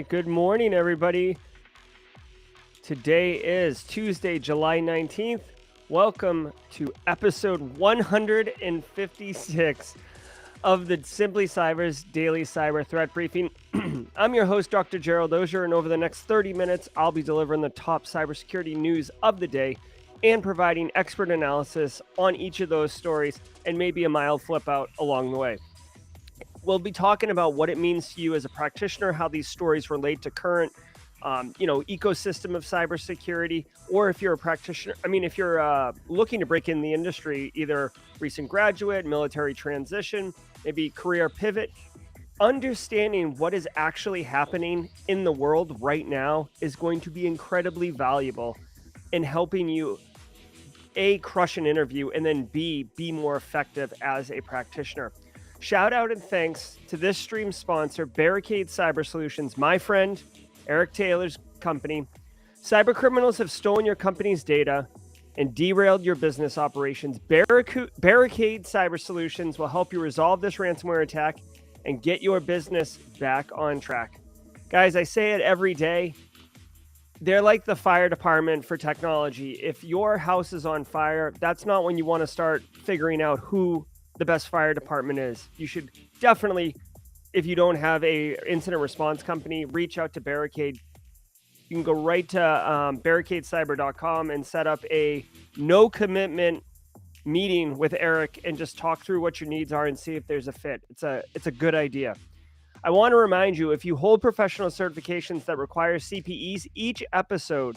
Good morning, everybody. Today is Tuesday, July 19th. Welcome to episode 156 of the Simply Cyber's Daily Cyber Threat Briefing. I'm your host, Dr. Gerald Auger, and over the next 30 minutes, I'll be delivering the top cybersecurity news of the day and providing expert analysis on each of those stories and maybe a mild flip out along the way. We'll be talking about what it means to you as a practitioner, how these stories relate to current, ecosystem of cybersecurity, or if you're a practitioner, if you're looking to break in the industry, either recent graduate, military transition, maybe career pivot, understanding what is actually happening in the world right now is going to be incredibly valuable in helping you, A, crush an interview, and then B, be more effective as a practitioner. Shout out and thanks to this stream sponsor, Barricade Cyber Solutions, my friend, Eric Taylor's company. Cyber criminals have stolen your company's data and derailed your business operations. Barricade Cyber Solutions will help you resolve this ransomware attack and get your business back on track. Guys, I say it every day. They're like the fire department for technology. If your house is on fire, that's not when you want to start figuring out who the best fire department is. You should definitely, if you don't have a incident response company, reach out to Barricade. You can go right to barricadecyber.com and set up a no commitment meeting with Eric and just talk through what your needs are and see if there's a fit. It's a good idea. I want to remind you, if you hold professional certifications that require CPEs, each episode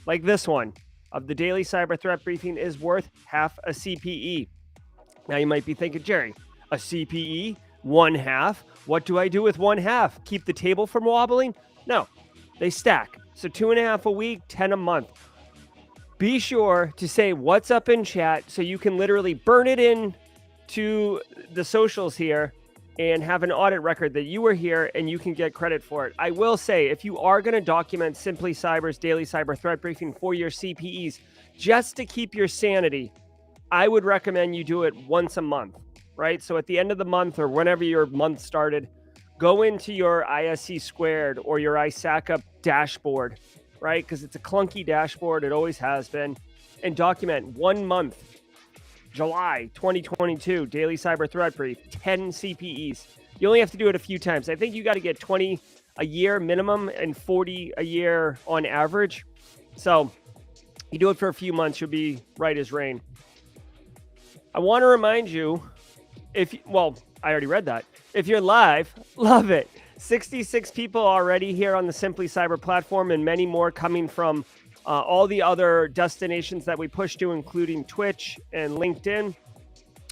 like this one of the Daily Cyber Threat Briefing is worth half a CPE. Now you might be thinking, Jerry, a CPE, one half. What do I do with one half? Keep the table from wobbling? No, they stack. So 2.5 a week, 10 a month. Be sure to say what's up in chat so you can literally burn it in to the socials here and have an audit record that you were here and you can get credit for it. I will say, if you are going to document Simply Cyber's Daily Cyber Threat Briefing for your CPEs, just to keep your sanity, I would recommend you do it once a month, right? So at the end of the month or whenever your month started, go into your ISC squared or your ISACA dashboard, right? Because it's a clunky dashboard. It always has been. And document 1 month, July 2022, Daily Cyber Threat Brief, 10 CPEs. You only have to do it a few times. I think you got to get 20 a year minimum and 40 a year on average. So you do it for a few months, you'll be right as rain. I want to remind you, I already read that. If you're live, love it. 66 people already here on the Simply Cyber platform and many more coming from all the other destinations that we push to, including Twitch and LinkedIn.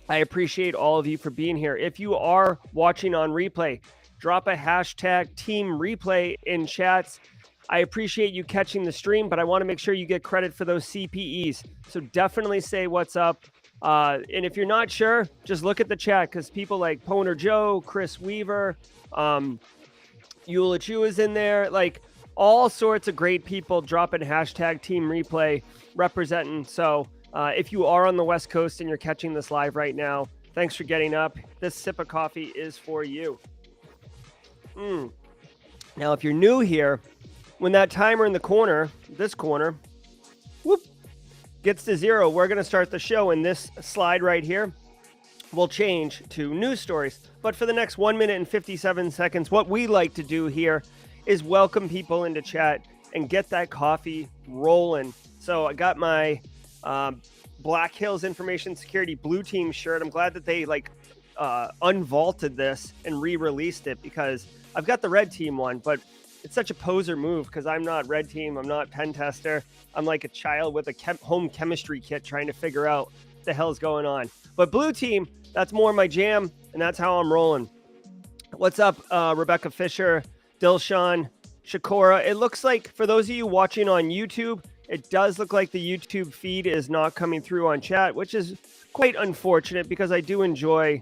I appreciate all of you for being here. If you are watching on replay, drop a hashtag team replay in chats. I appreciate you catching the stream, but I want to make sure you get credit for those CPEs. So definitely say what's up. And if you're not sure, just look at the chat, because people like Poner Joe, Chris Weaver, Eula Chu is in there, like all sorts of great people dropping hashtag team replay representing. So if you are on the West Coast and you're catching this live right now, thanks for getting up. This sip of coffee is for you. Now, if you're new here, when that timer in the corner, this corner, gets to 0, we're going to start the show, and this slide right here will change to news stories. But for the next 1 minute and 57 seconds, what we like to do here is welcome people into chat and get that coffee rolling. So I got my Black Hills Information Security Blue Team shirt. I'm glad that they unvaulted this and re-released it, because I've got the Red Team one, but it's such a poser move because I'm not Red Team. I'm not pen tester. I'm like a child with a home chemistry kit trying to figure out what the hell's going on. But Blue Team, that's more my jam, and that's how I'm rolling. What's up, Rebecca Fisher, Dilshan, Shakora? It looks like, for those of you watching on YouTube, it does look like the YouTube feed is not coming through on chat, which is quite unfortunate because I do enjoy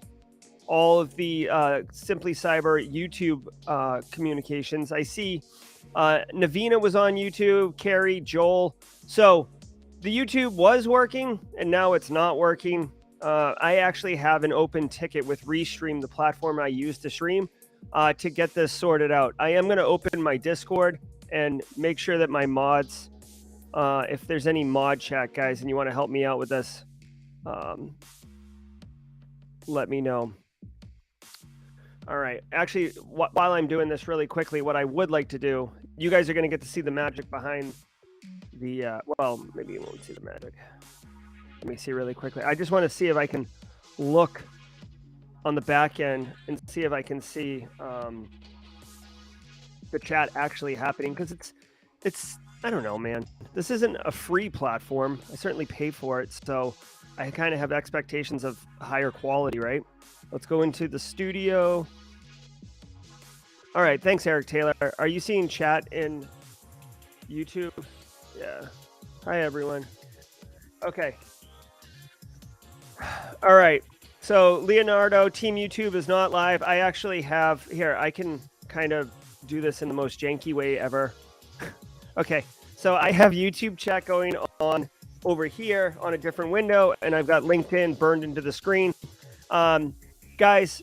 all of the Simply Cyber YouTube communications. I see Navina was on YouTube, Carrie, Joel. So the YouTube was working and now it's not working. I actually have an open ticket with Restream, the platform I use to stream. to get this sorted out. I am going to open my Discord and make sure that my mods, if there's any mod chat, guys, and you want to help me out with this, let me know. All right. Actually, while I'm doing this really quickly, what I would like to do, you guys are going to get to see the magic behind the, well, maybe you won't see the magic. Let me see really quickly. I just want to see if I can look on the back end and see if I can see the chat actually happening, because it's I don't know, man. This isn't a free platform. I certainly pay for it, so I kind of have expectations of higher quality, right? Let's go into the studio. All right, thanks, Eric Taylor. Are you seeing chat in YouTube? Yeah. Hi, everyone. Okay. All right. So Leonardo, Team YouTube is not live. I actually have, here, I can kind of do this in the most janky way ever. Okay. So I have YouTube chat going on over here on a different window, and I've got LinkedIn burned into the screen. Guys,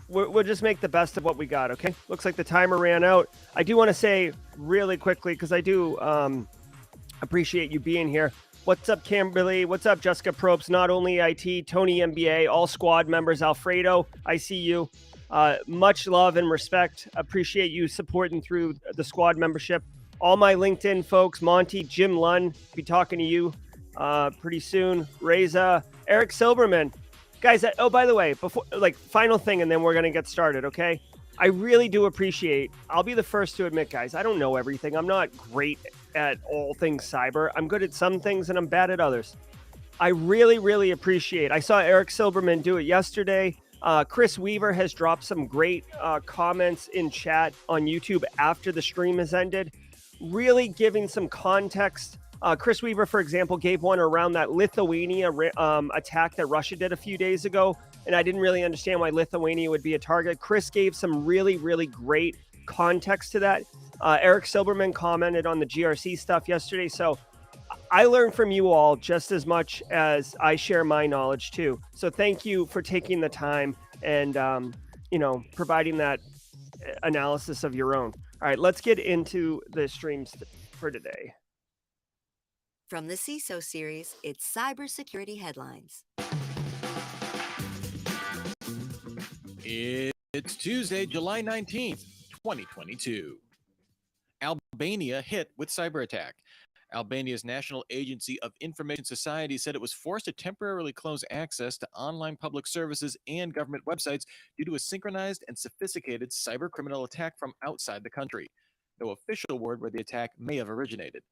we'll just make the best of what we got, okay? Looks like the timer ran out. I do want to say really quickly, because I do appreciate you being here. What's up, Kimberly? What's up, Jessica Probst? Not only IT, Tony MBA, all squad members, Alfredo, I see you. Much love and respect. Appreciate you supporting through the squad membership. All my LinkedIn folks, Monty, Jim Lunn, be talking to you pretty soon. Reza, Eric Silberman. Guys, oh, by the way, before, like, final thing, and then we're going to get started, okay? I really do appreciate, I'll be the first to admit, guys, I don't know everything. I'm not great at all things cyber. I'm good at some things and I'm bad at others. I really, really appreciate, I saw Eric Silberman do it yesterday. Chris Weaver has dropped some great comments in chat on YouTube after the stream has ended, really giving some context. Chris Weaver, for example, gave one around that Lithuania attack that Russia did a few days ago, and I didn't really understand why Lithuania would be a target. Chris gave some really, really great context to that. Eric Silberman commented on the GRC stuff yesterday, so I learned from you all just as much as I share my knowledge too. So thank you for taking the time and providing that analysis of your own. All right, let's get into the streams for today. From the CISO series, it's Cybersecurity Headlines. It's Tuesday, July 19th, 2022. Albania hit with cyber attack. Albania's National Agency of Information Society said it was forced to temporarily close access to online public services and government websites due to a synchronized and sophisticated cyber criminal attack from outside the country. No official word where the attack may have originated.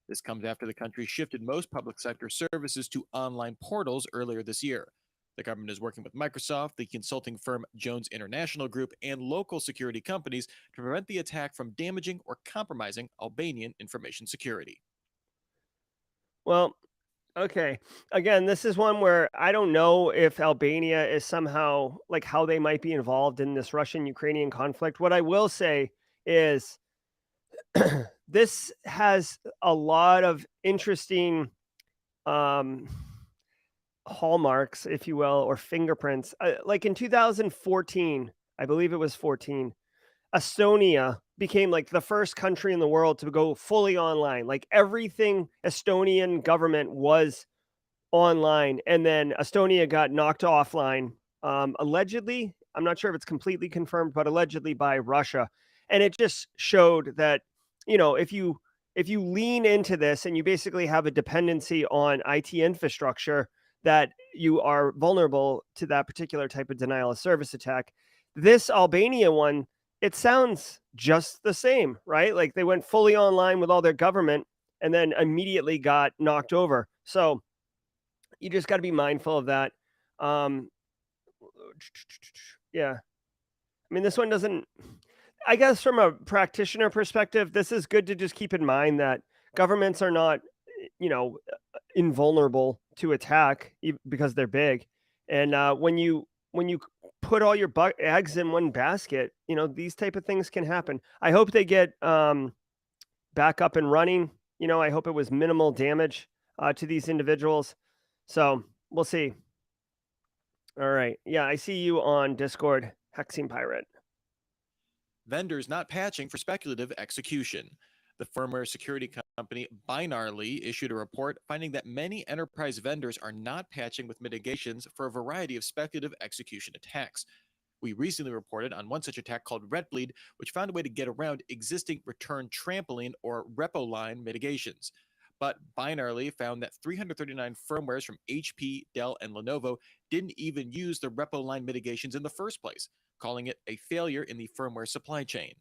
This comes after the country shifted most public sector services to online portals earlier this year. The government is working with Microsoft, the consulting firm Jones International Group, and local security companies to prevent the attack from damaging or compromising Albanian information security. Well, okay. Again, this is one where I don't know if Albania is somehow, like, how they might be involved in this Russian-Ukrainian conflict. What I will say is this has a lot of interesting hallmarks, if you will, or fingerprints. Like in 2014, I believe it was 14, Estonia became like the first country in the world to go fully online. Like everything Estonian government was online, and then Estonia got knocked offline, allegedly. I'm not sure if it's completely confirmed, but allegedly by Russia. And it just showed that, if you lean into this and you basically have a dependency on IT infrastructure, that you are vulnerable to that particular type of denial of service attack. This Albania one, it sounds just the same, right? Like they went fully online with all their government and then immediately got knocked over. So you just got to be mindful of that. Yeah. I mean, this one doesn't, I guess from a practitioner perspective, this is good to just keep in mind that governments are not, invulnerable to attack because they're big. And when you put all your eggs in one basket, these type of things can happen. I hope they get back up and running. I hope it was minimal damage to these individuals. So we'll see. All right. Yeah, I see you on Discord, Hexing Pirate. vendors not patching for speculative execution. The firmware security company Binarly issued a report finding that many enterprise vendors are not patching with mitigations for a variety of speculative execution attacks. We recently reported on one such attack called RetBleed, which found a way to get around existing return trampoline or repo line mitigations. But Binarly found that 339 firmwares from HP, Dell, and Lenovo didn't even use the repo line mitigations in the first place, calling it a failure in the firmware supply chain.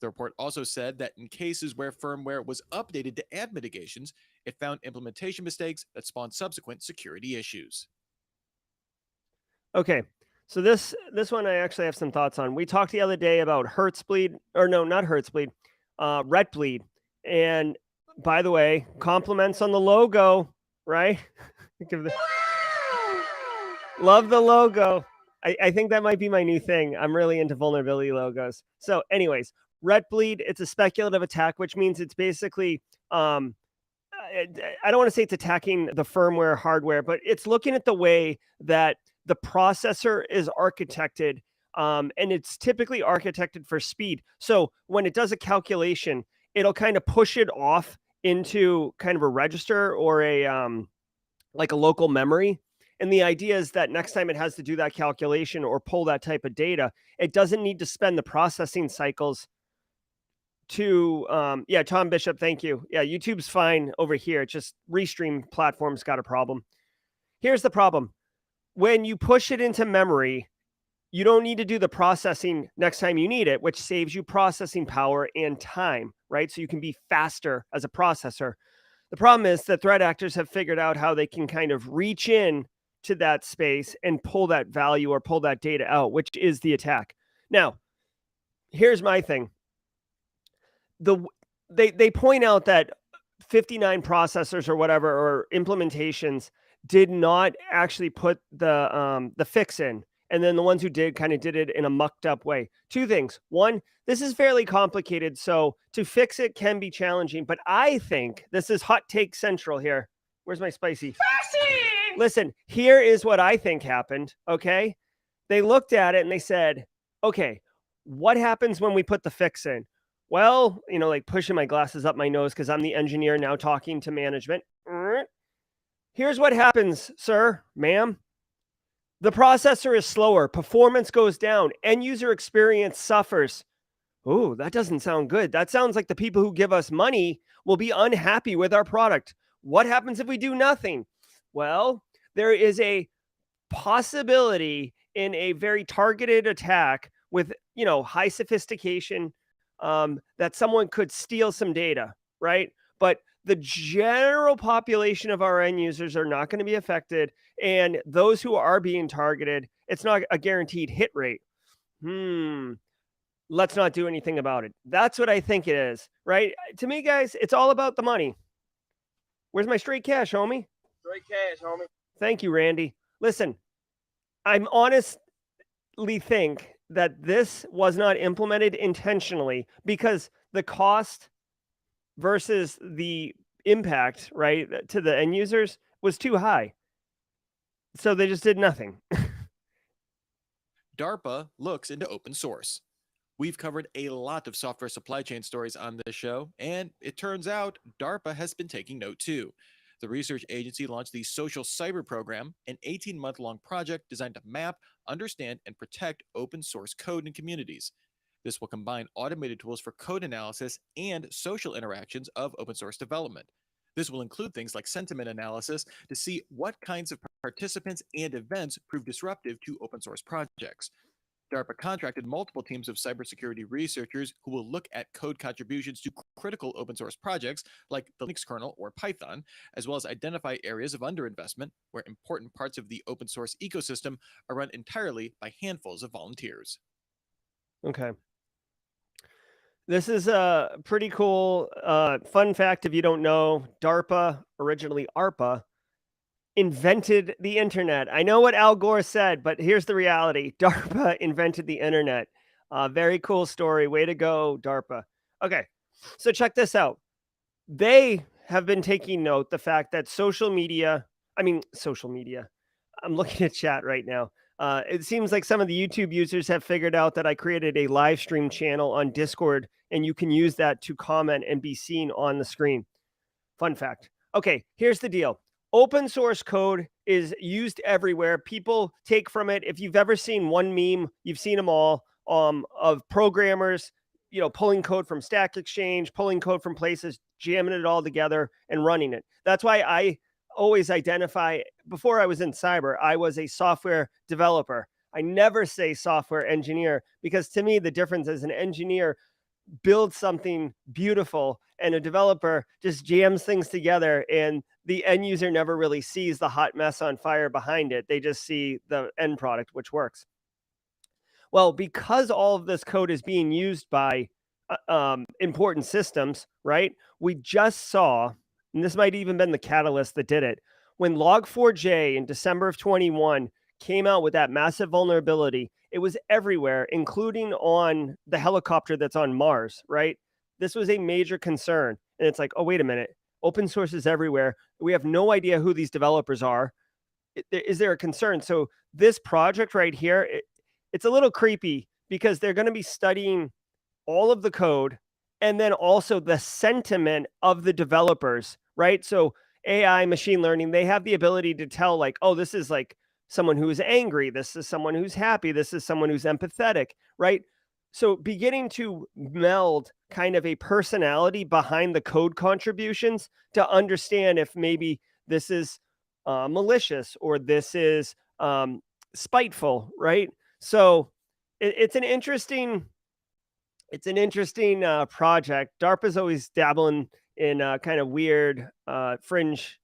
The report also said that in cases where firmware was updated to add mitigations, it found implementation mistakes that spawned subsequent security issues. Okay, so this one I actually have some thoughts on. We talked the other day about Hertzbleed, or no, not Hertzbleed, RetBleed. And by the way, compliments on the logo, right? Love the logo. I think that might be my new thing. I'm really into vulnerability logos. So anyways, RetBleed, it's a speculative attack, which means it's basically, I don't want to say it's attacking the firmware hardware, but it's looking at the way that the processor is architected, and it's typically architected for speed. So when it does a calculation, it'll kind of push it off into kind of a register or a like a local memory. And the idea is that next time it has to do that calculation or pull that type of data, it doesn't need to spend the processing cycles to yeah, Tom Bishop, thank you. Yeah, YouTube's fine over here. It's just Restream platform's got a problem. Here's the problem. When you push it into memory, you don't need to do the processing next time you need it, which saves you processing power and time, right? So you can be faster as a processor. The problem is that threat actors have figured out how they can kind of reach in to that space and pull that value or pull that data out, which is the attack. Now, here's my thing. They point out that 59 processors or whatever, or implementations, did not actually put the fix in. And then the ones who did kind of did it in a mucked up way. Two things. One, this is fairly complicated, so to fix it can be challenging. But I think this is hot take central here. Where's my spicy? Listen, here is what I think happened, okay? They looked at it and they said, okay, what happens when we put the fix in? Well, you know, like pushing my glasses up my nose because I'm the engineer now talking to management. Here's what happens, sir, ma'am. The processor is slower, performance goes down, end user experience suffers. Oh, that doesn't sound good. That sounds like the people who give us money will be unhappy with our product. What happens if we do nothing? Well, there is a possibility in a very targeted attack with, you know, high sophistication, that someone could steal some data, right? But the general population of our end users are not going to be affected. And those who are being targeted, it's not a guaranteed hit rate. Let's not do anything about it. That's what I think it is, right? To me, guys, it's all about the money. Where's my straight cash, homie? Straight cash, homie. Thank you, Randy. Listen, I'm honestly think that this was not implemented intentionally because the cost versus the impact, right, to the end users was too high. So they just did nothing. Darpa looks into open source. We've covered a lot of software supply chain stories on this show, and it turns out Darpa has been taking note too. The research agency launched the Social Cyber Program, an 18-month-long project designed to map, understand, and protect open source code in communities. This will combine automated tools for code analysis and social interactions of open source development. This will include things like sentiment analysis to see what kinds of participants and events prove disruptive to open source projects. Darpa contracted multiple teams of cybersecurity researchers who will look at code contributions to critical open source projects like the Linux kernel or Python, as well as identify areas of underinvestment where important parts of the open source ecosystem are run entirely by handfuls of volunteers. Okay. This is a pretty cool fun fact if you don't know. Darpa, originally ARPA, invented the internet. I know what Al Gore said, but here's the reality. DARPA invented the internet. Very cool story. Way to go, DARPA. Okay, so check this out. They have been taking note the fact that social media, I'm looking at chat right now. It seems like some of the YouTube users have figured out that I created a live stream channel on Discord, and you can use that to comment and be seen on the screen. Fun fact. Okay, here's the deal. Open source code is used everywhere. People take from it. If you've ever seen one meme, you've seen them all, of programmers, pulling code from Stack Exchange, pulling code from places, jamming it all together and running it. That's why I always identify, before I was in cyber, I was a software developer. I never say software engineer, because to me, the difference is an engineer builds something beautiful and a developer just jams things together, and the end user never really sees the hot mess on fire behind it. They just see the end product, which works. Well, because all of this code is being used by important systems, right? We just saw, and this might even been the catalyst that did it, when Log4j in December of 21 came out with that massive vulnerability. It was everywhere, including on the helicopter that's on Mars, right? This was a major concern. And it's like, oh, wait a minute. Open source is everywhere. We have no idea who these developers are. Is there a concern? So this project right here, it's a little creepy, because they're going to be studying all of the code and then also the sentiment of the developers, right? So AI, machine learning, they have the ability to tell, like, oh, this is like someone who's angry. This is someone who's happy. This is someone who's empathetic, right? So beginning to meld kind of a personality behind the code contributions to understand if maybe this is malicious or this is spiteful, right? So it's an interesting project. DARPA's always dabbling in kind of weird fringe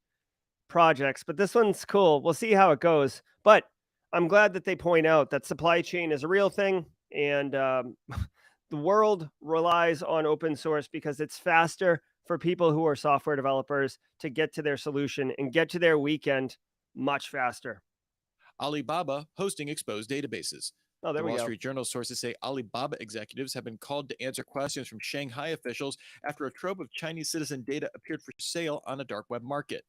projects, but this one's cool. We'll see how it goes. But I'm glad that they point out that supply chain is a real thing, and the world relies on open source because it's faster for people who are software developers to get to their solution and get to their weekend much faster. Alibaba hosting exposed databases. Oh, there The we Wall go. Street Journal sources say Alibaba executives have been called to answer questions from Shanghai officials after a trove of Chinese citizen data appeared for sale on a dark web market.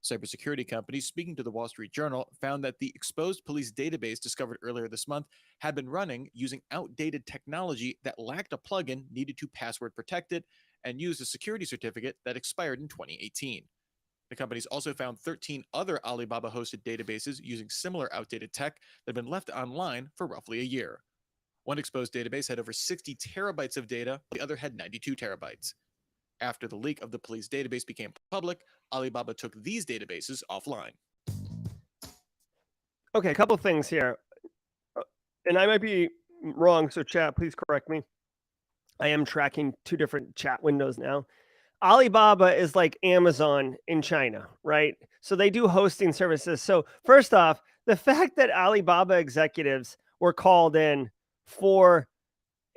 Cybersecurity companies speaking to the Wall Street Journal found that the exposed police database discovered earlier this month had been running using outdated technology that lacked a plugin needed to password protect it and used a security certificate that expired in 2018. The companies also found 13 other Alibaba-hosted databases using similar outdated tech that had been left online for roughly a year. One exposed database had over 60 terabytes of data, the other had 92 terabytes. After the leak of the police database became public, Alibaba took these databases offline. Okay, a couple things here. And I might be wrong, so chat, please correct me. I am tracking two different chat windows now. Alibaba is like Amazon in China, right? So they do hosting services. So first off, the fact that Alibaba executives were called in for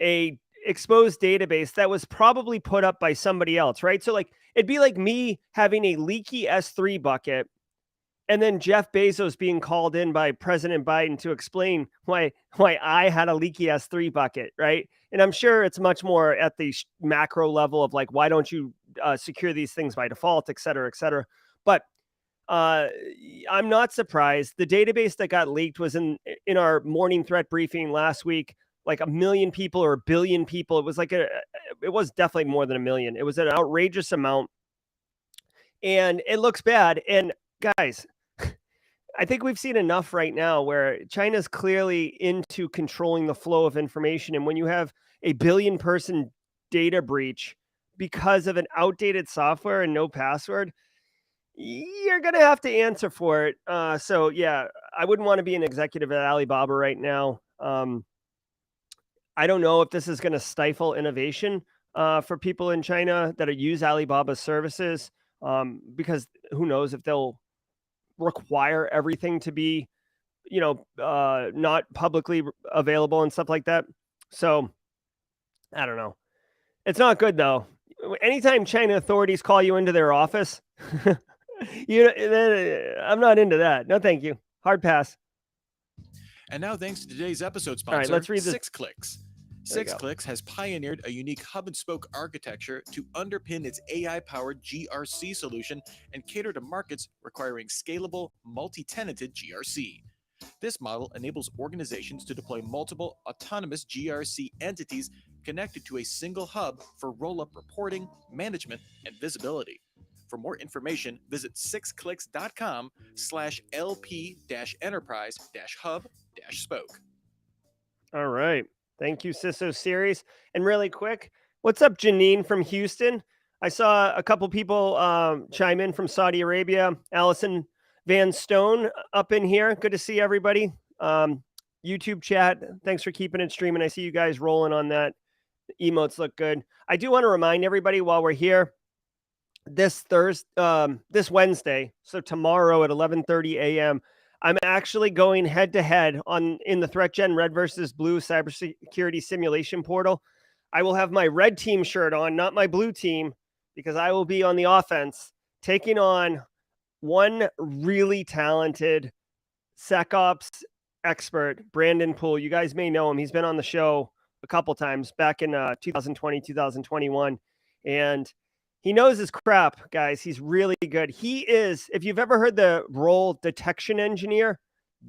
a exposed database that was probably put up by somebody else, right? So like it'd be like me having a leaky S3 bucket and then Jeff Bezos being called in by President Biden to explain why I had a leaky S3 bucket, right? And I'm sure it's much more at the macro level of like, why don't you secure these things by default, et cetera, et cetera. But I'm not surprised. The database that got leaked was in our morning threat briefing last week, like 1 million people or 1 billion people. It was like it was definitely more than 1 million. It was an outrageous amount, and it looks bad. And guys, I think we've seen enough right now where China's clearly into controlling the flow of information. And when you have a 1 billion person data breach because of an outdated software and no password, you're going to have to answer for it. So yeah, I wouldn't want to be an executive at Alibaba right now. I don't know if this is going to stifle innovation for people in China that use Alibaba's services, because who knows if they'll require everything to be, not publicly available and stuff like that. So I don't know. It's not good though. Anytime China authorities call you into their office, I'm not into that. No, thank you. Hard pass. And now, thanks to today's episode sponsor, All right, let's read this. 6clicks. 6clicks has pioneered a unique hub-and-spoke architecture to underpin its AI-powered GRC solution and cater to markets requiring scalable, multi-tenanted GRC. This model enables organizations to deploy multiple autonomous GRC entities connected to a single hub for roll-up reporting, management, and visibility. For more information, visit 6clicks.com/LP-enterprise-hub-spoke. All right. Thank you, CISO Series. And really quick, what's up, Janine from Houston? I saw a couple people chime in from Saudi Arabia. Allison Van Stone up in here. Good to see everybody. YouTube chat. Thanks for keeping it streaming. I see you guys rolling on that. The emotes look good. I do want to remind everybody while we're here, this Wednesday, so tomorrow at 11:30 a.m., I'm actually going head to head in the Threat Gen Red versus Blue cybersecurity simulation portal. I will have my red team shirt on, not my blue team, because I will be on the offense, taking on one really talented SecOps expert, Brandon Poole. You guys may know him. He's been on the show a couple times back in 2020, 2021, and he knows his crap, guys. He's really good. He is, if you've ever heard the role detection engineer,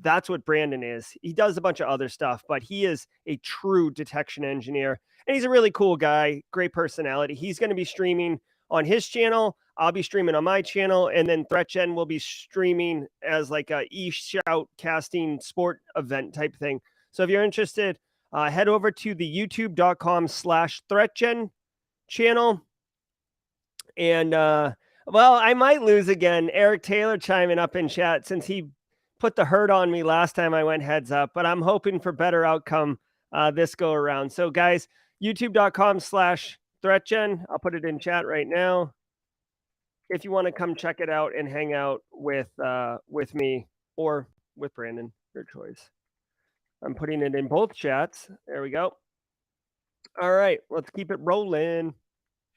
that's what Brandon is. He does a bunch of other stuff, but he is a true detection engineer. And he's a really cool guy, great personality. He's going to be streaming on his channel. I'll be streaming on my channel. And then ThreatGen will be streaming as like a e-shout casting sport event type thing. So if you're interested, head over to the youtube.com/ThreatGen channel. And, well, I might lose again. Eric Taylor chiming up in chat since he put the hurt on me last time I went heads up, but I'm hoping for better outcome this go around. So guys, youtube.com/ThreatGen. I'll put it in chat right now. If you want to come check it out and hang out with me or with Brandon, your choice. I'm putting it in both chats. There we go. All right, let's keep it rolling.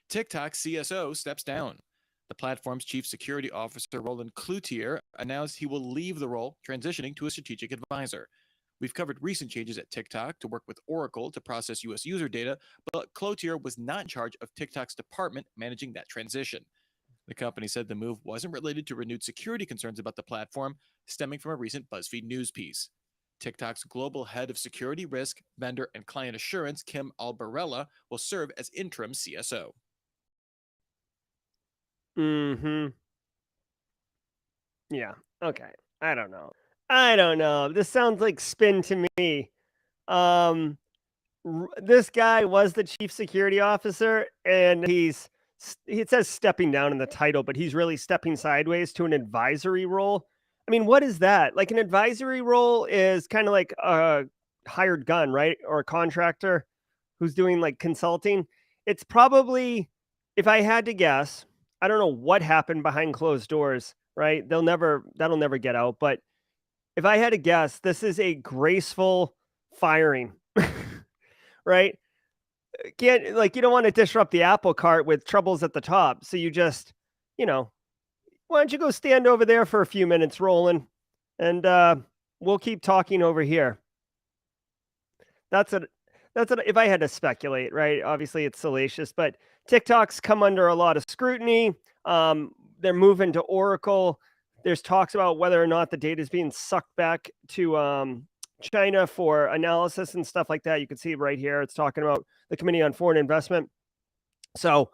TikTok CSO steps down. The platform's chief security officer, Roland Cloutier, announced he will leave the role, transitioning to a strategic advisor. We've covered recent changes at TikTok to work with Oracle to process U.S. user data, but Cloutier was not in charge of TikTok's department managing that transition. The company said the move wasn't related to renewed security concerns about the platform, stemming from a recent BuzzFeed news piece. TikTok's global head of security risk, vendor, and client assurance, Kim Albarella, will serve as interim CSO. Yeah. Okay. I don't know. This sounds like spin to me. This guy was the chief security officer, and it says stepping down in the title, but he's really stepping sideways to an advisory role. I mean, what is that? Like, an advisory role is kind of like a hired gun, right? Or a contractor who's doing like consulting. It's probably, if I had to guess, I don't know what happened behind closed doors, right? That'll never get out. But if I had to guess, this is a graceful firing, right? You don't want to disrupt the apple cart with troubles at the top. So you just, why don't you go stand over there for a few minutes, Roland, and we'll keep talking over here. That's if I had to speculate, right? Obviously it's salacious, but TikTok's come under a lot of scrutiny. They're moving to Oracle. There's talks about whether or not the data is being sucked back to China for analysis and stuff like that. You can see it right here. It's talking about the Committee on Foreign Investment. So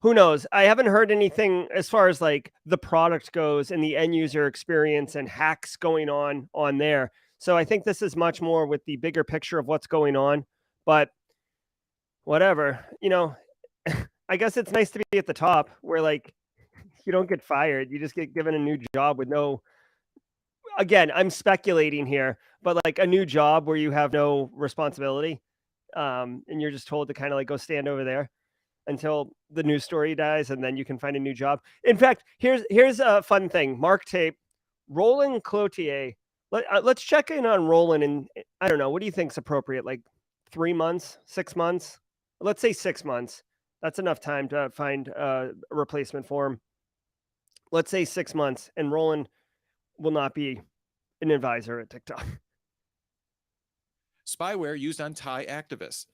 who knows? I haven't heard anything as far as like the product goes and the end user experience and hacks going on there. So I think this is much more with the bigger picture of what's going on. But whatever, I guess it's nice to be at the top where like you don't get fired. You just get given a new job with no, again, I'm speculating here, but like a new job where you have no responsibility. And you're just told to kind of like go stand over there until the news story dies, and then you can find a new job. In fact, here's a fun thing. Mark Tape, Roland Cloutier. Let's check in on Roland, and I don't know. What do you think's appropriate? Like 3 months, 6 months? Let's say 6 months. That's enough time to find a replacement for him. Let's say 6 months, and Roland will not be an advisor at TikTok. Spyware used on Thai activists.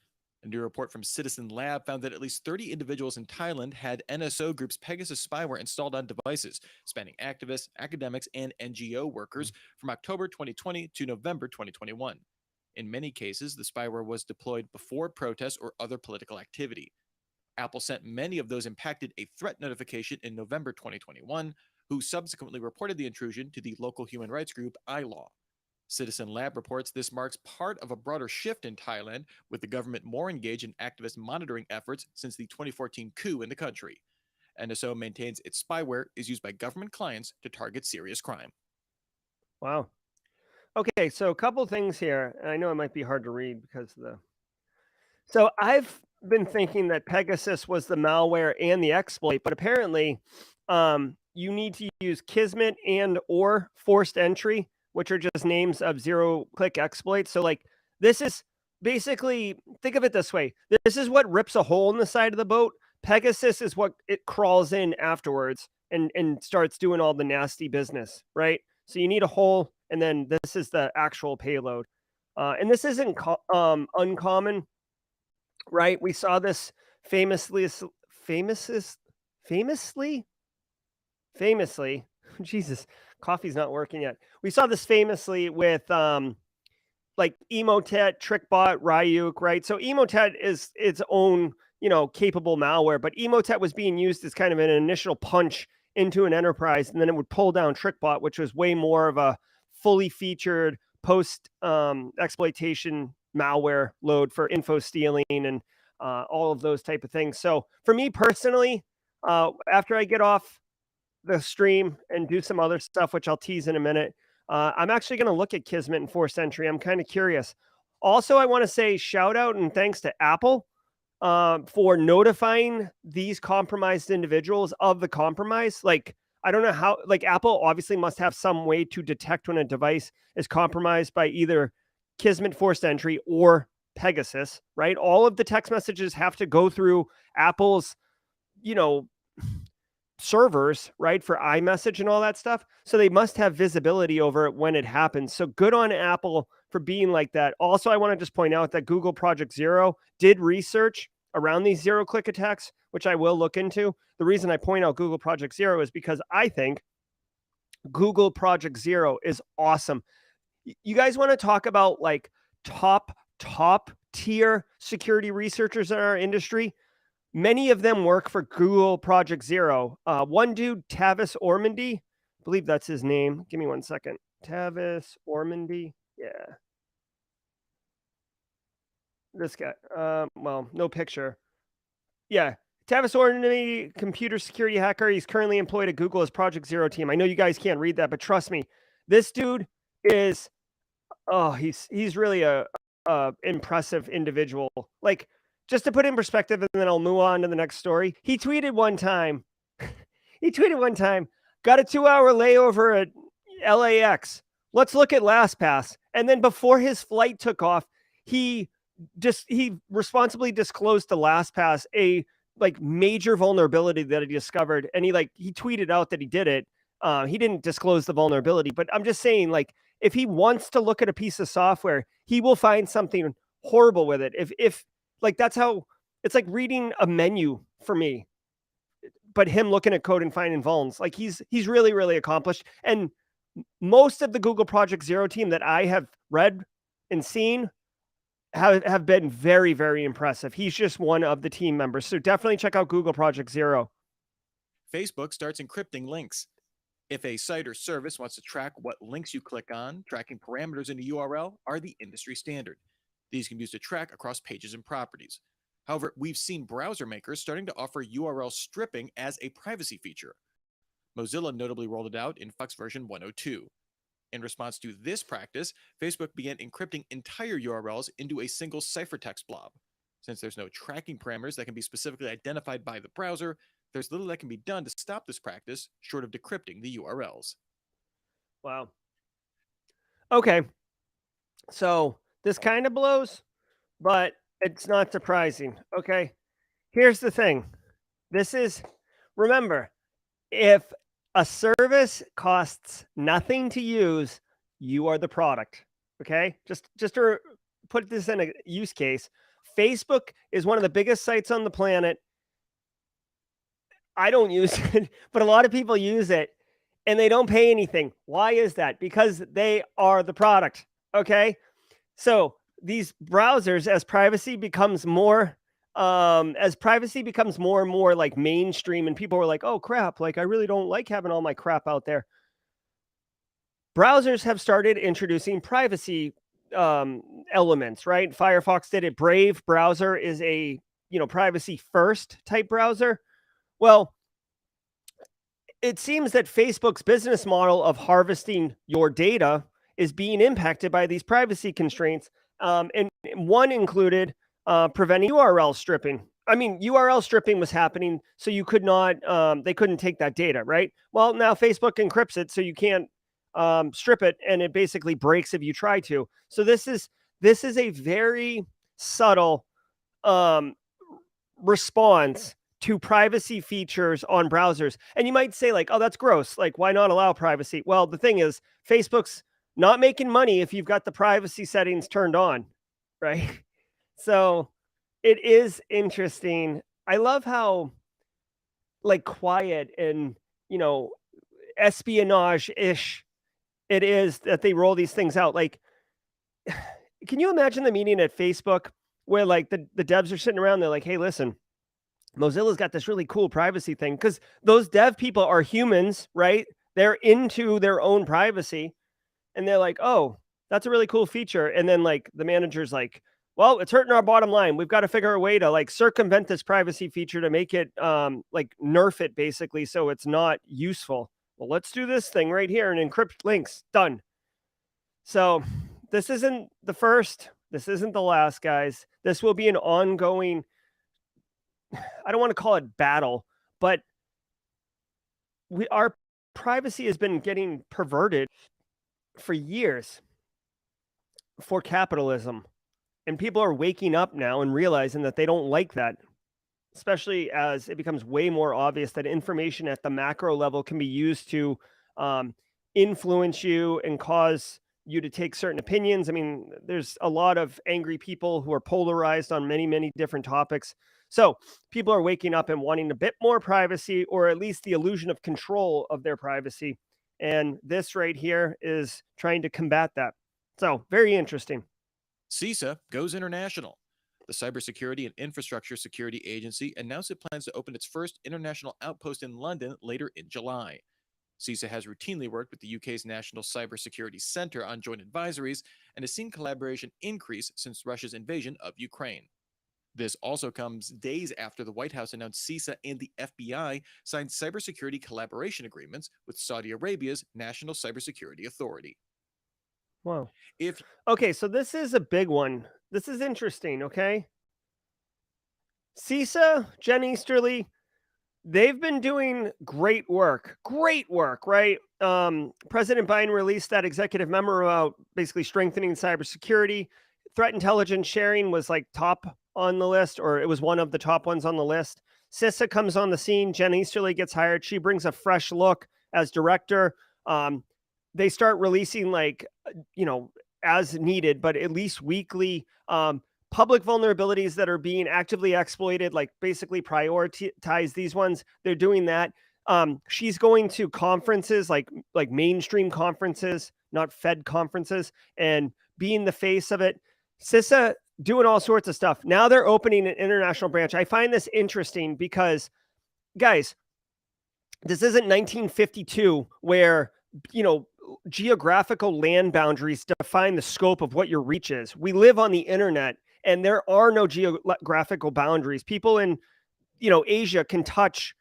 A new report from Citizen Lab found that at least 30 individuals in Thailand had NSO Group's Pegasus spyware installed on devices, spanning activists, academics, and NGO workers from October 2020 to November 2021. In many cases, the spyware was deployed before protests or other political activity. Apple sent many of those impacted a threat notification in November 2021, who subsequently reported the intrusion to the local human rights group iLaw. Citizen Lab reports this marks part of a broader shift in Thailand, with the government more engaged in activist monitoring efforts since the 2014 coup in the country. NSO maintains its spyware is used by government clients to target serious crime. Wow. Okay, so a couple things here. I know it might be hard to read because of the... So I've been thinking that Pegasus was the malware and the exploit, but apparently you need to use Kismet and or forced entry, which are just names of zero-click exploits. So like this is basically, think of it this way. This is what rips a hole in the side of the boat. Pegasus is what it crawls in afterwards and starts doing all the nasty business, right? So you need a hole, and then this is the actual payload. And this isn't uncommon, right? We saw this famously, Jesus, coffee's not working yet. We saw this famously with like Emotet, TrickBot, Ryuk, right? So Emotet is its own, capable malware, but Emotet was being used as kind of an initial punch into an enterprise, and then it would pull down TrickBot, which was way more of a fully featured post exploitation malware load for info stealing and all of those type of things. So for me personally, after I get off the stream and do some other stuff, which I'll tease in a minute, I'm actually going to look at Kismet and forced entry. I'm kind of curious. Also, I want to say shout out and thanks to Apple for notifying these compromised individuals of the compromise. Like, I don't know how, like Apple obviously must have some way to detect when a device is compromised by either Kismet forced entry or Pegasus, right? All of the text messages have to go through Apple's, servers, right, for iMessage and all that stuff. So they must have visibility over it when it happens. So good on Apple for being like that. Also, I want to just point out that Google Project Zero did research around these zero-click attacks, which I will look into. The reason I point out Google Project Zero is because I think Google Project Zero is awesome. You guys want to talk about like top tier security researchers in our industry? Many of them work for Google Project Zero. One dude, Tavis Ormandy, I believe that's his name. Give me 1 second. Tavis Ormandy. Yeah. This guy. Well, no picture. Yeah. Tavis Ormandy, computer security hacker. He's currently employed at Google as Project Zero team. I know you guys can't read that, but trust me, this dude is, he's really a impressive individual. Like, just to put in perspective, and then I'll move on to the next story. He tweeted one time, got a 2-hour layover at LAX. Let's look at LastPass. And then before his flight took off, he responsibly disclosed to LastPass a like major vulnerability that he discovered. And he tweeted out that he did it. He didn't disclose the vulnerability, but I'm just saying, like, if he wants to look at a piece of software, he will find something horrible with it. If like, that's how it's like reading a menu for me, but him looking at code and finding vulns. Like, he's really, really accomplished. And most of the Google Project Zero team that I have read and seen have been very, very impressive. He's just one of the team members. So definitely check out Google Project Zero. Facebook starts encrypting links. If a site or service wants to track what links you click on, tracking parameters in a URL are the industry standard. These can be used to track across pages and properties. However, we've seen browser makers starting to offer URL stripping as a privacy feature. Mozilla notably rolled it out in Firefox version 102. In response to this practice, Facebook began encrypting entire URLs into a single ciphertext blob. Since there's no tracking parameters that can be specifically identified by the browser, there's little that can be done to stop this practice, short of decrypting the URLs. Wow. Okay. So this kind of blows, but it's not surprising. Okay. Here's the thing. Remember, if a service costs nothing to use, you are the product. Okay. Just to put this in a use case, Facebook is one of the biggest sites on the planet. I don't use it, but a lot of people use it and they don't pay anything. Why is that? Because they are the product. Okay. So these browsers, as privacy becomes more and more like mainstream, and people are like, oh crap, like I really don't like having all my crap out there. Browsers have started introducing privacy elements, right? Firefox did it. Brave browser is a privacy first type browser. Well, it seems that Facebook's business model of harvesting your data is being impacted by these privacy constraints. And one included preventing URL stripping. I mean, URL stripping was happening, so you could not, they couldn't take that data, right? Well, now Facebook encrypts it, so you can't strip it, and it basically breaks if you try to. So this is a very subtle response to privacy features on browsers. And you might say like, oh, that's gross. Like, why not allow privacy? Well, the thing is, Facebook's not making money if you've got the privacy settings turned on, right? So it is interesting. I love how like quiet and, espionage-ish it is that they roll these things out. Like, can you imagine the meeting at Facebook where like the devs are sitting around, they're like, hey, listen, Mozilla's got this really cool privacy thing, because those dev people are humans, right? They're into their own privacy, and they're like, oh, that's a really cool feature. And then like the manager's like, well, it's hurting our bottom line. We've got to figure a way to like circumvent this privacy feature to make it like nerf it basically, so it's not useful. Well, let's do this thing right here and encrypt links. Done. So this isn't the first. This isn't the last, guys. This will be an ongoing, I don't want to call it battle, but our privacy has been getting perverted for years for capitalism. And people are waking up now and realizing that they don't like that, especially as it becomes way more obvious that information at the macro level can be used to influence you and cause you to take certain opinions. I mean, there's a lot of angry people who are polarized on many, many different topics. So people are waking up and wanting a bit more privacy, or at least the illusion of control of their privacy. And this right here is trying to combat that. So very interesting. CISA goes international. The Cybersecurity and Infrastructure Security Agency announced it plans to open its first international outpost in London later in July. CISA has routinely worked with the UK's National Cybersecurity Centre on joint advisories and has seen collaboration increase since Russia's invasion of Ukraine. This also comes days after the White House announced CISA and the FBI signed cybersecurity collaboration agreements with Saudi Arabia's National Cybersecurity Authority. Wow. Okay, so this is a big one. This is interesting, okay? CISA, Jen Easterly, they've been doing great work, right? President Biden released that executive memo about basically strengthening cybersecurity. Threat intelligence sharing was like top on the list, or it was one of the top ones on the list. CISA comes on the scene. Jen Easterly gets hired. She brings a fresh look as director. They start releasing like, as needed, but at least weekly, public vulnerabilities that are being actively exploited, like basically prioritize these ones. They're doing that. She's going to conferences, like mainstream conferences, not Fed conferences, and being the face of it. CISA doing all sorts of stuff. Now they're opening an international branch. I find this interesting because, guys, this isn't 1952 where, geographical land boundaries define the scope of what your reach is. We live on the internet, and there are no geographical boundaries. People in, Asia can touch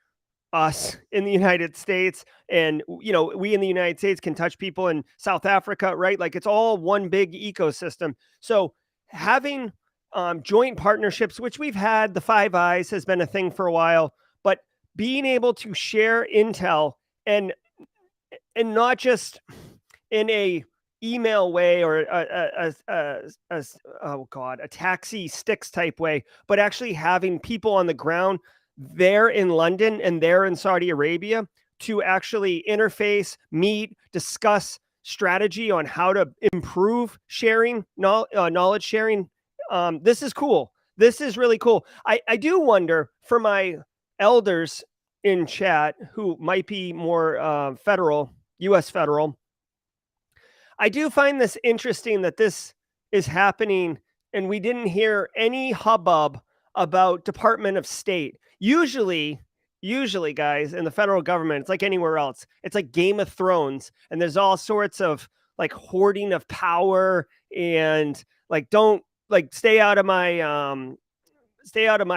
us in the United States, and, we in the United States can touch people in South Africa, right? Like, it's all one big ecosystem. So having joint partnerships, which we've had, the Five Eyes has been a thing for a while, but being able to share intel and not just in a email way or a taxi sticks type way, but actually having people on the ground there in London and there in Saudi Arabia to actually interface, meet, discuss strategy on how to improve sharing, knowledge sharing. This is cool. this is really cool. I do wonder for my elders in chat who might be more federal, U.S. federal. I do find this interesting that this is happening and we didn't hear any hubbub about Department of State. Usually, guys, in the federal government, it's like anywhere else. It's like Game of Thrones, and there's all sorts of like hoarding of power and like don't like stay out of my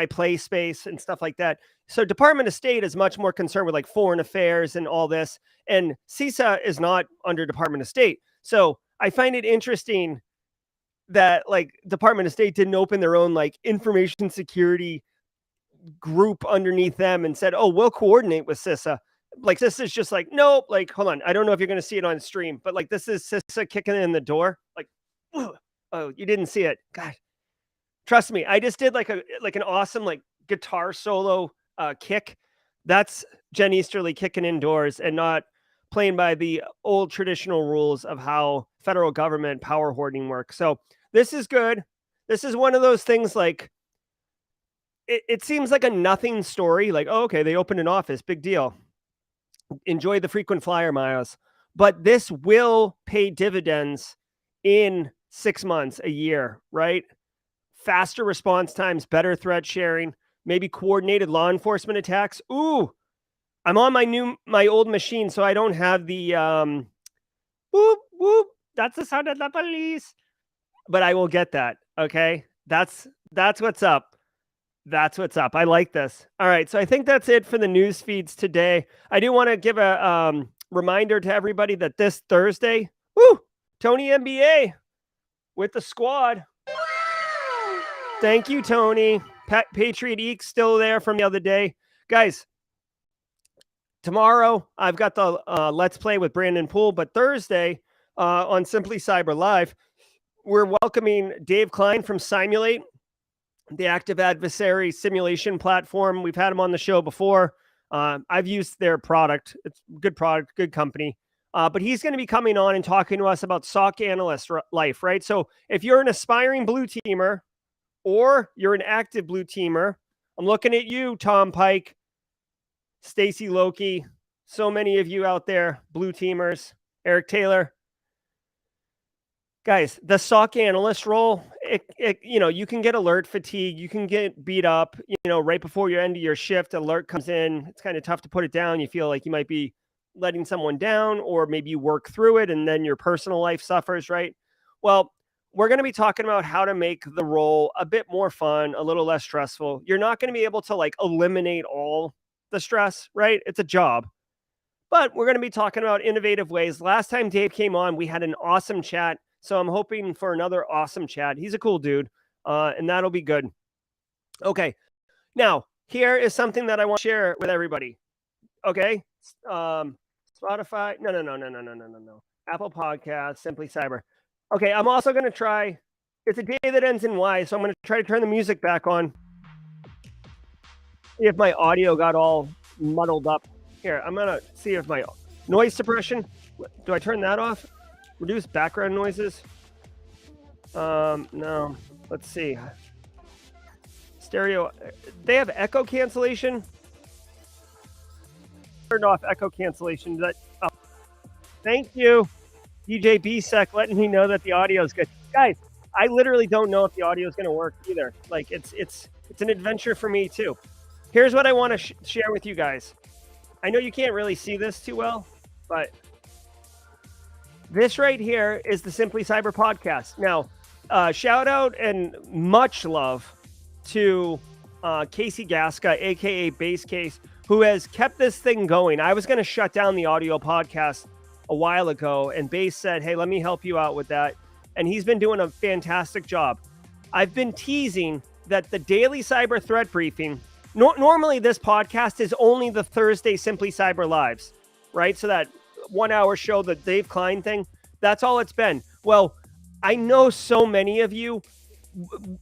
play space and stuff like that. So Department of State is much more concerned with like foreign affairs and all this. And CISA is not under Department of State. So I find it interesting that like Department of State didn't open their own like information security group underneath them and said, oh, we'll coordinate with CISA. Like CISA is just like, nope, like, hold on. I don't know if you're going to see it on stream, but like this is CISA kicking in the door. Like, oh, you didn't see it. God, trust me. I just did like an awesome like guitar solo kick. That's Jen Easterly kicking indoors and not playing by the old traditional rules of how federal government power hoarding works. So this is good. This is one of those things like, it seems like a nothing story. Like, oh, okay, they opened an office, big deal. Enjoy the frequent flyer miles. But this will pay dividends in 6 months, a year, right? Faster response times, better threat sharing, maybe coordinated law enforcement attacks. Ooh, I'm on my old machine, so I don't have the whoop, whoop. That's the sound of the police. But I will get that, okay? That's what's up. That's what's up. I like this. All right, so I think that's it for the news feeds today. I do want to give a reminder to everybody that this Thursday, Tony MBA with the squad. Thank you, Tony. Patriot Eek still there from the other day. Guys, tomorrow I've got the Let's Play with Brandon Poole, but Thursday on Simply Cyber Live, we're welcoming Dave Klein from Simulate, the active adversary simulation platform. We've had him on the show before. I've used their product. It's a good product, good company. But he's going to be coming on and talking to us about SOC analyst life, right? So if you're an aspiring blue teamer or you're an active blue teamer, I'm looking at you, Tom Pike, Stacy Loki, so many of you out there, blue teamers, Eric Taylor. Guys, the SOC analyst role, you can get alert fatigue. You can get beat up, right before your end of your shift, alert comes in. It's kind of tough to put it down. You feel like you might be letting someone down, or maybe you work through it and then your personal life suffers, right? Well, we're going to be talking about how to make the role a bit more fun, a little less stressful. You're not going to be able to like eliminate all the stress, right? It's a job. But we're going to be talking about innovative ways. Last time Dave came on, we had an awesome chat. So I'm hoping for another awesome chat. He's a cool dude, and that'll be good. Okay. Now, here is something that I want to share with everybody. Okay. Spotify. No. Apple Podcasts, Simply Cyber. Okay. I'm also going to try. It's a day that ends in Y, so I'm going to try to turn the music back on. See if my audio got all muddled up. Here, I'm going to see if my noise suppression. Do I turn that off? Reduce background noises. No. Let's see. Stereo. They have echo cancellation. Turned off echo cancellation. Thank you, DJ BSEC, letting me know that the audio is good. Guys, I literally don't know if the audio is going to work either. Like it's an adventure for me too. Here's what I want to share with you guys. I know you can't really see this too well, but this right here is the Simply Cyber podcast. Now, shout out and much love to Casey Gasca, aka Base Case, who has kept this thing going. I was going to shut down the audio podcast a while ago, and Base said, hey, let me help you out with that. And he's been doing a fantastic job. I've been teasing that the daily cyber threat briefing, normally this podcast is only the Thursday Simply Cyber Lives, right? So that 1 hour show, the Dave Klein thing, that's all it's been. Well, I know so many of you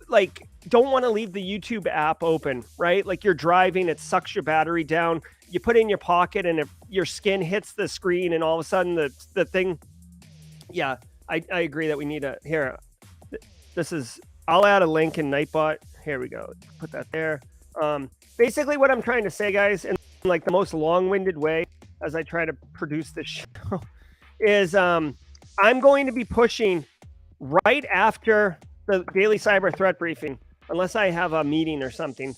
like don't want to leave the YouTube app open, right? Like you're driving, it sucks your battery down. You put it in your pocket and if your skin hits the screen and all of a sudden the thing. Yeah, I agree that we need here. This is, I'll add a link in Nightbot Here we go. Put that there. Basically what I'm trying to say, guys, in like the most long-winded way as I try to produce this show is I'm going to be pushing right after the daily cyber threat briefing, unless I have a meeting or something.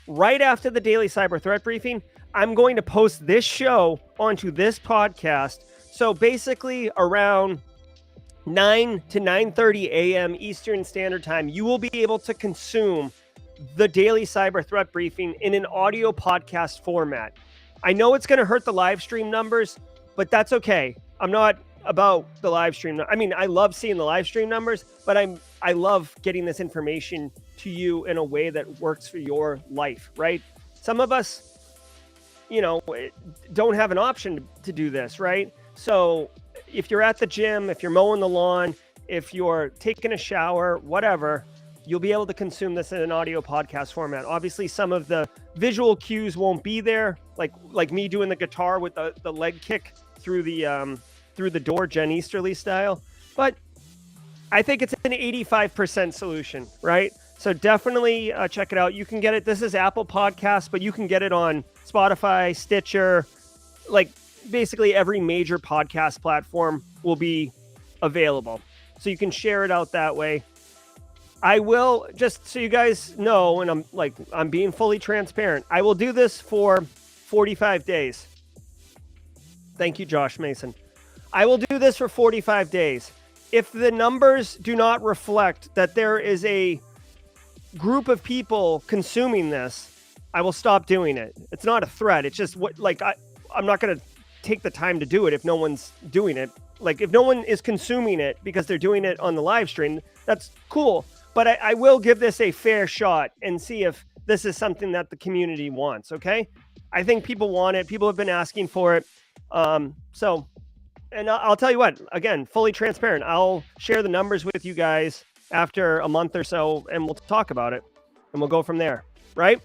Right after the daily cyber threat briefing, I'm going to post this show onto this podcast. So basically around 9 to 9:30 a.m. Eastern Standard Time, you will be able to consume the daily cyber threat briefing in an audio podcast format. I know it's going to hurt the live stream numbers, but that's okay. I'm not about the live stream. I mean, I love seeing the live stream numbers, but I love getting this information to you in a way that works for your life, right? Some of us, you know, don't have an option to do this, right? So if you're at the gym, if you're mowing the lawn, if you're taking a shower, whatever, you'll be able to consume this in an audio podcast format. Obviously, some of the visual cues won't be there, like me doing the guitar with the leg kick through the door, Jen Easterly style. But I think it's an 85% solution, right? So definitely check it out. You can get it. This is Apple Podcasts, but you can get it on Spotify, Stitcher, like basically every major podcast platform will be available. So you can share it out that way. I will, just so you guys know, and I'm being fully transparent, I will do this for 45 days. Thank you, Josh Mason. I will do this for 45 days. If the numbers do not reflect that there is a group of people consuming this, I will stop doing it. It's not a threat. It's just I'm not going to take the time to do it if no one's doing it. Like if no one is consuming it because they're doing it on the live stream, that's cool. But I will give this a fair shot and see if this is something that the community wants. Okay. I think people want it. People have been asking for it. And I'll tell you what, again, fully transparent. I'll share the numbers with you guys after a month or so, and we'll talk about it, and we'll go from there, right?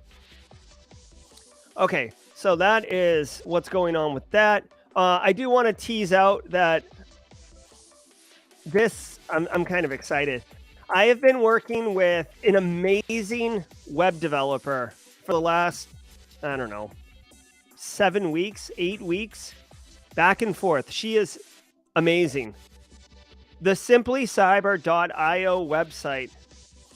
Okay, so that is what's going on with that. I do want to tease out that I'm kind of excited. I have been working with an amazing web developer for the last, 7 weeks, 8 weeks. Back and forth. She is amazing. The simplycyber.io website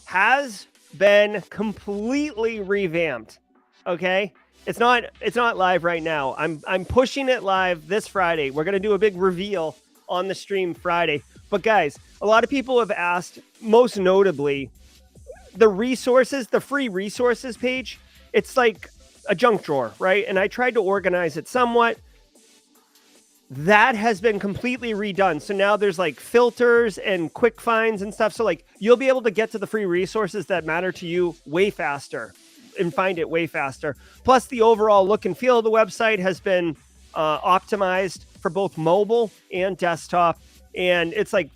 has been completely revamped. Okay? It's not live right now. I'm pushing it live this Friday. We're going to do a big reveal on the stream Friday. But guys, a lot of people have asked, most notably, the resources, the free resources page, it's like a junk drawer, right? And I tried to organize it somewhat. That has been completely redone. So now there's like filters and quick finds and stuff. So like you'll be able to get to the free resources that matter to you way faster and find it way faster. Plus the overall look and feel of the website has been optimized for both mobile and desktop. And it's like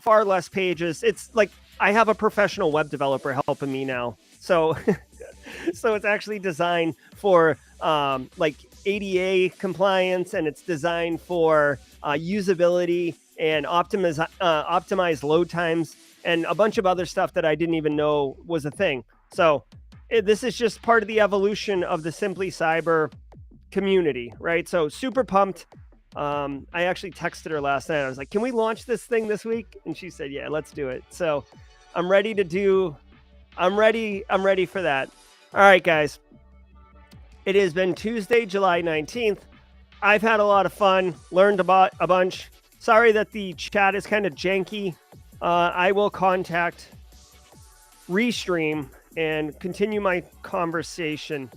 far less pages. It's like I have a professional web developer helping me now. So, so it's actually designed for like ADA compliance, and it's designed for usability and optimized load times and a bunch of other stuff that I didn't even know was a thing. So this is just part of the evolution of the Simply Cyber community, right? So super pumped. I actually texted her last night. I was like, can we launch this thing this week? And she said, yeah, let's do it. So I'm ready for that. All right, guys. It has been Tuesday, July 19th. I've had a lot of fun, learned about a bunch. Sorry that the chat is kind of janky. I will contact Restream and continue my conversation.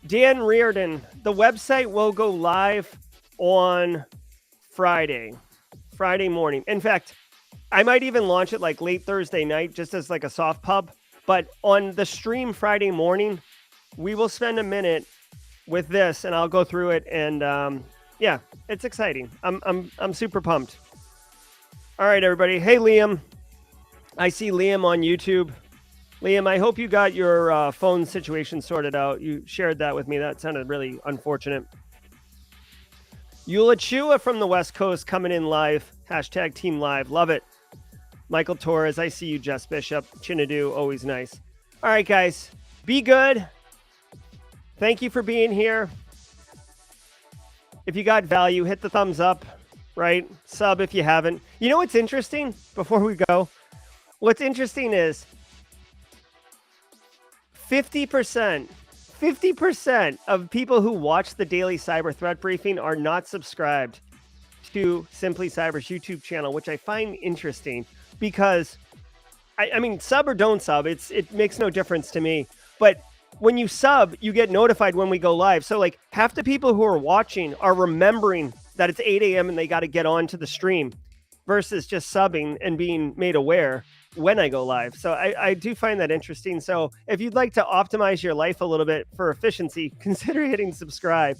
Dan Reardon, the website will go live on Friday morning. In fact, I might even launch it like late Thursday night, just as like a soft pub. But on the stream Friday morning, we will spend a minute with this, and I'll go through it. And yeah, it's exciting. I'm super pumped. All right, everybody. Hey, Liam. I see Liam on YouTube. Liam, I hope you got your phone situation sorted out. You shared that with me. That sounded really unfortunate. Eula Chua from the West Coast coming in live. Hashtag Team Live. Love it. Michael Torres, I see you. Jess Bishop. Chinadu, always nice. All right, guys, be good. Thank you for being here. If you got value, hit the thumbs up, right? Sub if you haven't. You know what's interesting before we go? What's interesting is 50% of people who watch the daily cyber threat briefing are not subscribed to Simply Cyber's YouTube channel, which I find interesting because I mean, sub or don't sub, it makes no difference to me. But when you sub, you get notified when we go live. So like half the people who are watching are remembering that it's 8 a.m. and they got to get on to the stream versus just subbing and being made aware when I go live. So I do find that interesting. So if you'd like to optimize your life a little bit for efficiency, consider hitting subscribe.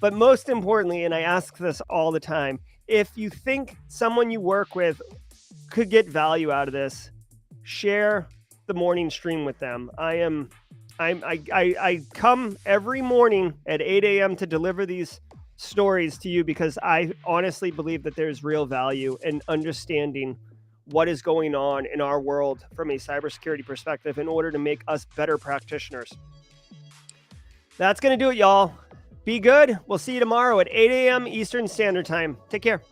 But most importantly, and I ask this all the time, if you think someone you work with could get value out of this, share the morning stream with them. I come every morning at 8 a.m. to deliver these stories to you because I honestly believe that there's real value in understanding what is going on in our world from a cybersecurity perspective in order to make us better practitioners. That's going to do it, y'all. Be good. We'll see you tomorrow at 8 a.m. Eastern Standard Time. Take care.